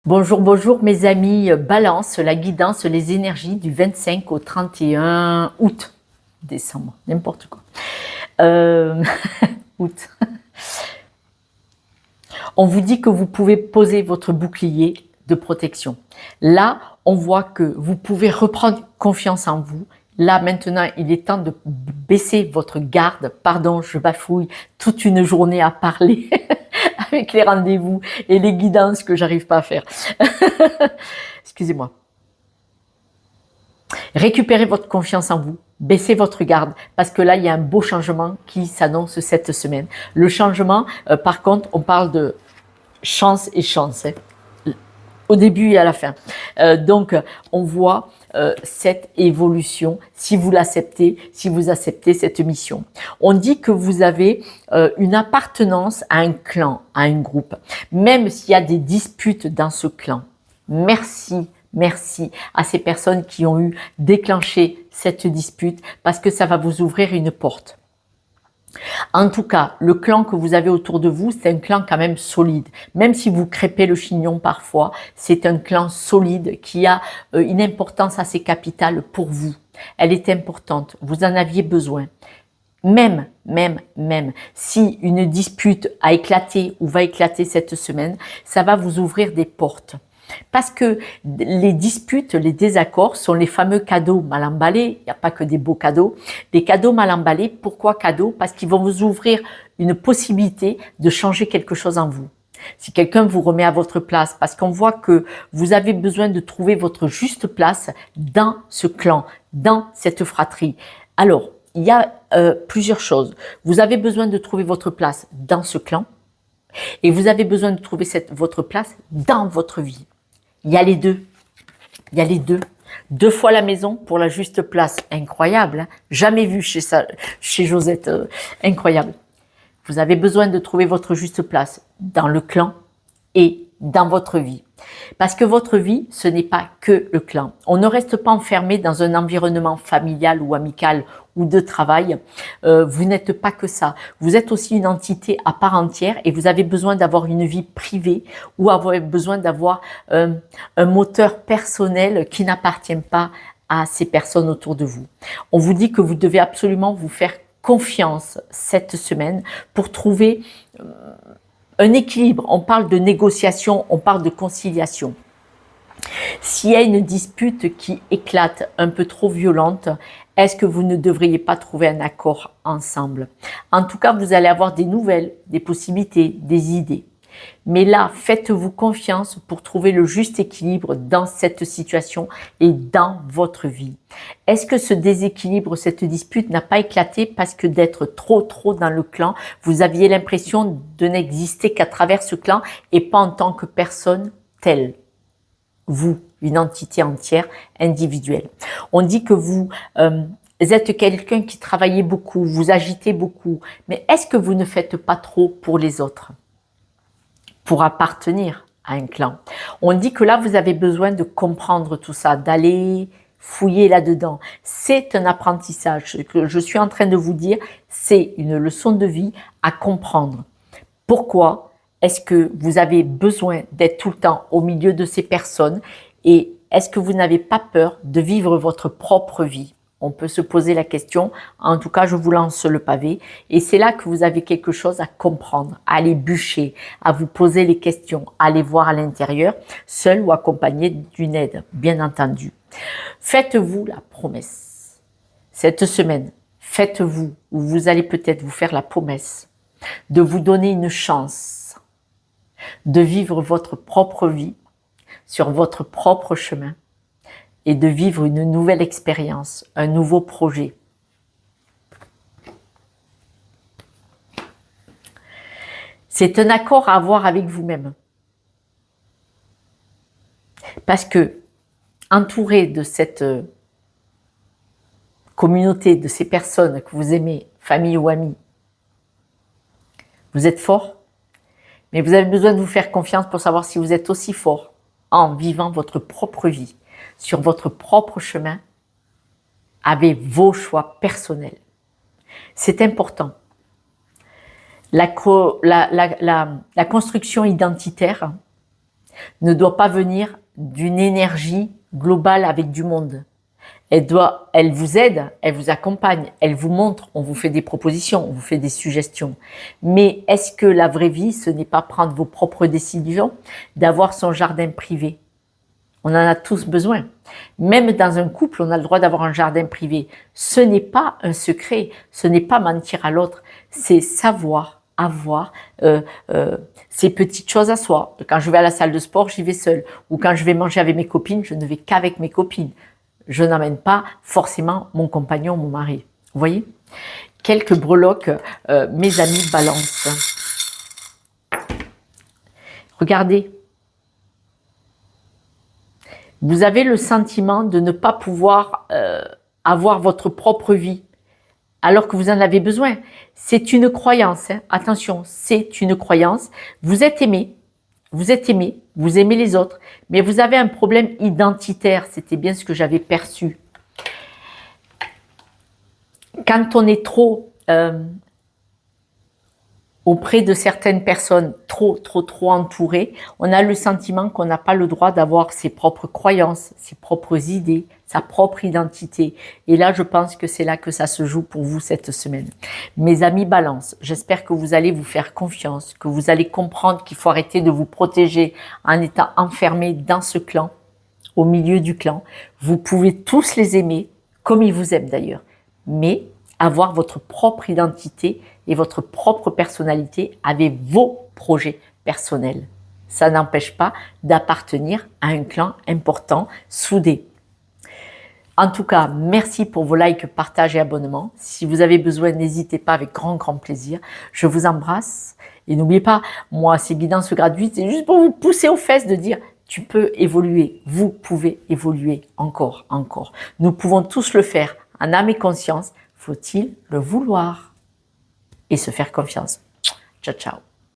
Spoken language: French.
Bonjour, bonjour mes amis, Balance, la guidance, les énergies du 25 au 31 août, décembre, n'importe quoi. Euh, août. On vous dit que vous pouvez poser votre bouclier de protection. Là, on voit que vous pouvez reprendre confiance en vous. Là, maintenant, il est temps de baisser votre garde. Pardon, je bafouille toute une journée à parler avec les rendez-vous et les guidances que j'arrive pas à faire. Excusez-moi. Récupérez votre confiance en vous, baissez votre garde, parce que là, il y a un beau changement qui s'annonce cette semaine. Le changement, par contre, on parle de chance et chance, hein, au début et à la fin. Donc, on voit cette évolution, si vous l'acceptez, si vous acceptez cette mission. On dit que vous avez une appartenance à un clan, à un groupe, même s'il y a des disputes dans ce clan. Merci à ces personnes qui ont eu déclenché cette dispute parce que ça va vous ouvrir une porte. En tout cas, le clan que vous avez autour de vous, c'est un clan quand même solide. Même si vous crêpez le chignon parfois, c'est un clan solide qui a une importance assez capitale pour vous. Elle est importante, vous en aviez besoin. Même si une dispute a éclaté ou va éclater cette semaine, ça va vous ouvrir des portes. Parce que les disputes, les désaccords sont les fameux cadeaux mal emballés. Il n'y a pas que des beaux cadeaux. Des cadeaux mal emballés, pourquoi cadeaux? Parce qu'ils vont vous ouvrir une possibilité de changer quelque chose en vous. Si quelqu'un vous remet à votre place, parce qu'on voit que vous avez besoin de trouver votre juste place dans ce clan, dans cette fratrie. Alors, il y a plusieurs choses. Vous avez besoin de trouver votre place dans ce clan et vous avez besoin de trouver votre place dans votre vie. Il y a les deux. Il y a les deux. 2 fois la maison pour la juste place. Incroyable. Hein, jamais vu chez Josette. Incroyable. Vous avez besoin de trouver votre juste place dans le clan et dans votre vie. Parce que votre vie, ce n'est pas que le clan. On ne reste pas enfermé dans un environnement familial ou amical ou de travail. Vous n'êtes pas que ça. Vous êtes aussi une entité à part entière et vous avez besoin d'avoir une vie privée ou avoir besoin d'avoir un moteur personnel qui n'appartient pas à ces personnes autour de vous. On vous dit que vous devez absolument vous faire confiance cette semaine pour trouver un équilibre. On parle de négociation, on parle de conciliation. S'il y a une dispute qui éclate, un peu trop violente, est-ce que vous ne devriez pas trouver un accord ensemble? En tout cas, vous allez avoir des nouvelles, des possibilités, des idées. Mais là, faites-vous confiance pour trouver le juste équilibre dans cette situation et dans votre vie. Est-ce que ce déséquilibre, cette dispute n'a pas éclaté parce que d'être trop dans le clan, vous aviez l'impression de n'exister qu'à travers ce clan et pas en tant que personne telle? Vous, une entité entière, individuelle. On dit que vous êtes quelqu'un qui travaillait beaucoup, vous agitez beaucoup, mais est-ce que vous ne faites pas trop pour les autres? Pour appartenir à un clan. On dit que là, vous avez besoin de comprendre tout ça, d'aller fouiller là-dedans. C'est un apprentissage. Ce que je suis en train de vous dire, c'est une leçon de vie à comprendre. Pourquoi est-ce que vous avez besoin d'être tout le temps au milieu de ces personnes et est-ce que vous n'avez pas peur de vivre votre propre vie? On peut se poser la question. En tout cas, je vous lance le pavé. Et c'est là que vous avez quelque chose à comprendre, à aller bûcher, à vous poser les questions, à aller voir à l'intérieur, seul ou accompagné d'une aide, bien entendu. Faites-vous la promesse. Cette semaine, faites-vous, ou vous allez peut-être vous faire la promesse, de vous donner une chance, de vivre votre propre vie, sur votre propre chemin, et de vivre une nouvelle expérience, un nouveau projet. C'est un accord à avoir avec vous-même. Parce que, entouré de cette communauté, de ces personnes que vous aimez, famille ou amis, vous êtes fort, mais vous avez besoin de vous faire confiance pour savoir si vous êtes aussi fort en vivant votre propre vie, sur votre propre chemin, avec vos choix personnels. C'est important. La construction identitaire, ne doit pas venir d'une énergie globale avec du monde. Elle vous aide, elle vous accompagne, elle vous montre, on vous fait des propositions, on vous fait des suggestions. Mais est-ce que la vraie vie, ce n'est pas prendre vos propres décisions, d'avoir son jardin privé? On en a tous besoin. Même dans un couple, on a le droit d'avoir un jardin privé. Ce n'est pas un secret, ce n'est pas mentir à l'autre, c'est savoir avoir ces petites choses à soi. Quand je vais à la salle de sport, j'y vais seule. Ou quand je vais manger avec mes copines, je ne vais qu'avec mes copines. Je n'emmène pas forcément mon compagnon, mon mari. Vous voyez? Quelques breloques, mes amis balance. Regardez. Vous avez le sentiment de ne pas pouvoir avoir votre propre vie alors que vous en avez besoin. C'est une croyance, hein. Attention, c'est une croyance. Vous êtes aimé, vous aimez les autres, mais vous avez un problème identitaire. C'était bien ce que j'avais perçu. Quand on est trop auprès de certaines personnes, trop entourées, on a le sentiment qu'on n'a pas le droit d'avoir ses propres croyances, ses propres idées, sa propre identité. Et là, je pense que c'est là que ça se joue pour vous cette semaine. Mes amis Balance, j'espère que vous allez vous faire confiance, que vous allez comprendre qu'il faut arrêter de vous protéger en étant enfermé dans ce clan, au milieu du clan. Vous pouvez tous les aimer, comme ils vous aiment d'ailleurs, mais avoir votre propre identité et votre propre personnalité avec vos projets personnels. Ça n'empêche pas d'appartenir à un clan important, soudé. En tout cas, merci pour vos likes, partages et abonnements. Si vous avez besoin, n'hésitez pas, avec grand plaisir. Je vous embrasse. Et n'oubliez pas, moi, ces guidances gratuites, c'est juste pour vous pousser aux fesses de dire tu peux évoluer, vous pouvez évoluer encore. Nous pouvons tous le faire en âme et conscience. Faut-il le vouloir et se faire confiance. Ciao.